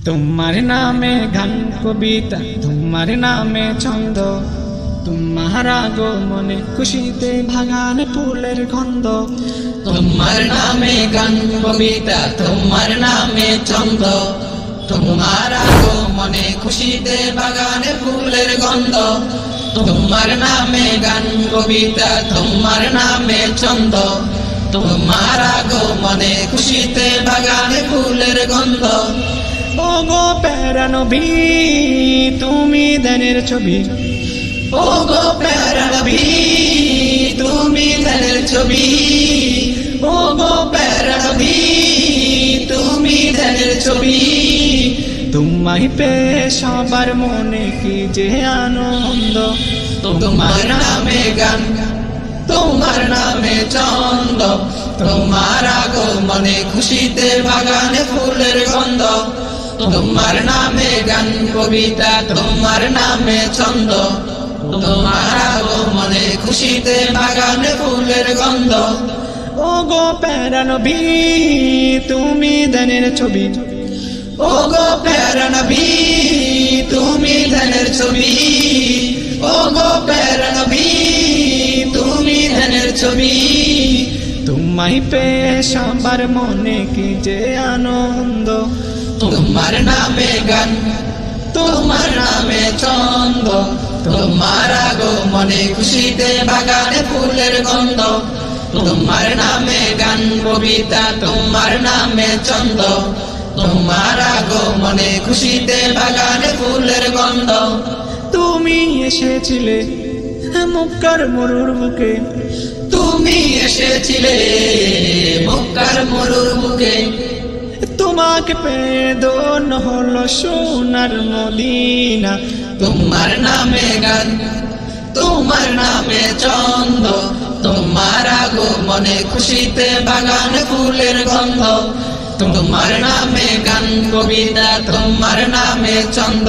তোমার নামে গান কবিতা, তোমার নামে ছন্দ, তোমার আগমনে খুশিতে ভাঙান ফুলের গন্ধ। তোমার নামে গান কবিতা, তোমার নামে ছন্দ, তোমার আগমনে খুশিতে বাগানে ফুলের গন্ধ। তোমার নামে গান কবিতা, তোমার নামে ছন্দ, তোমার আগমনে খুশিতে বাগানে ফুলের গন্ধ। ও গো প্যারা নবী, তুমি ধ্যানের ছবি। ও গো প্যারা নবী, তুমি ধ্যানের ছবি। ও গো প্যারা নবী, তুমি ধ্যানের ছবি। তোমায় পেয়ে সবার মনে কি যে আনন্দ। তোমার নামে গান, তোমার নামে ছন্দ, তোমার আগমনে খুশিতে বাগানে ফুলের গন্ধ। তোমার নামে গান কবিতা, তোমার নামে ছন্দ, তোমার আগমনে খুশিতে বাগানে ফুলের গন্ধ। ও গো প্যারা নবী, তুমি ধ্যানের ছবি। ও গো প্যারা নবী, তুমি ধ্যানের ছবি। ও গো প্যারা নবী, তুমি ধ্যানের ছবি। তোমায় পেয়ে সবার মনে কি যে আনন্দ। তোমার নামে গান, তোমার নামে ছন্দ, তোমার আগমনে খুশিতে বাগানে ফুলের গন্ধ। তোমার নামে গান কবিতা, তোমার নামে ছন্দ, তোমার আগমনে খুশিতে বাগানে ফুলের গন্ধ। তুমি এসেছিলে মক্কার মরুর বুকে, তুমি এসেছিলে মক্কার মরুর বুকে। তোমাকে পেয়ে দোন হলো সোনার মদিনা। তোমার নামে গান, তোমার নামে ছন্দ, তোমার আগমনে খুশিতে বাগানে ফুলের গন্ধ। তোমার নামে গান কবিতা, তোমার নামে ছন্দ,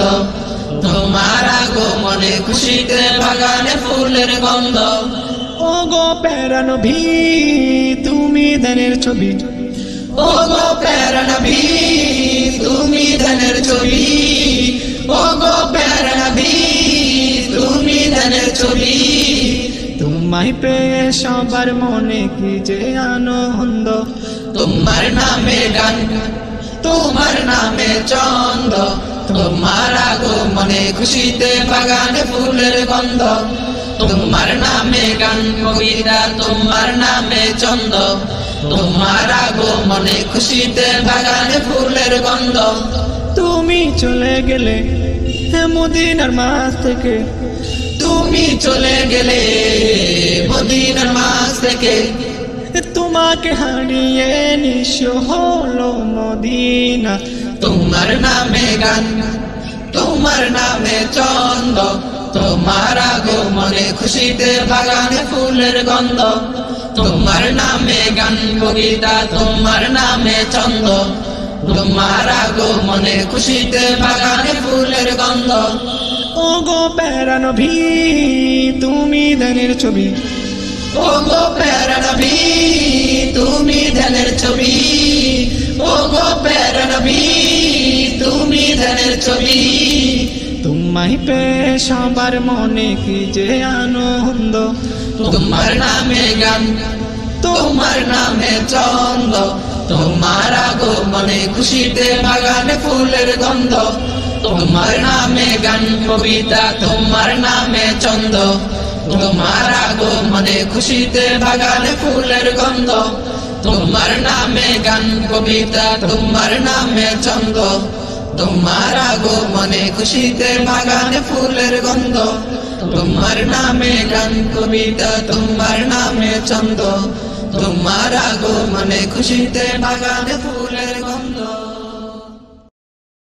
তোমার আগমনে খুশিতে বাগানে ফুলের গন্ধ। ও গো প্যারা নবী, তুমি ধ্যানের ছবি। ও গো প্যারা নবী, তুমি ধ্যানের ছবি। ও গো প্যারা নবী, তুমি ধ্যানের ছবি। তোমায় পেয়ে সবার মনে কি যে আনন্দ। তোমার নামে গান, তোমার নামে ছন্দ, তোমার আগমনে খুশিতে বাগানে ফুলের গন্ধ। তোমার নামে গান কবিতা, তোমার নামে ছন্দ, তোমার আগমনে খুশিতে বাগানে ফুলের গন্ধ। তুমি চলে গেলে মদিনার মাছ থেকে, তুমি চলে গেলে মদিনার মাঝ থেকে। তোমাকে হারিয়ে নিঃস্ব হলো মদিনা। তোমার নামে গান, তোমার নামে ছন্দ, তোমার আগমনে খুশিতে বাগানে ফুলের গন্ধ। তোমার নামে গান কবিতা, তোমার নামে ছন্দ, তোমার আগমনে খুশিতে বাগানে ফুলের গন্ধ। ও গো প্যারা নবী, তুমি ধ্যানের ছবি। ও গো প্যারা নবী, তুমি ধ্যানের ছবি। ও গো প্যারা নবী, তুমি ধ্যানের ছবি। তোমায় পেয়ে সবার মনে কি যে আনন্দ। তোমার নামে গান, তোমার নামে ছন্দ, তোমার আগমনে খুশিতে বাগানে ফুলের গন্ধ। তোমার নামে গান কবিতা, তোমার নামে ছন্দ, তোমার আগমনে খুশিতে বাগানে ফুলের গন্ধ। তোমার নামে গান কবিতা, তোমার নামে ছন্দ, তোমার আগমনে খুশিতে বাগানে ফুলের গন্ধ। তোমার নামে গান কবিতা, তোমার নামে ছন্দ, তোমার আগমনে খুশিতে বাগানে ফুলের গন্ধ।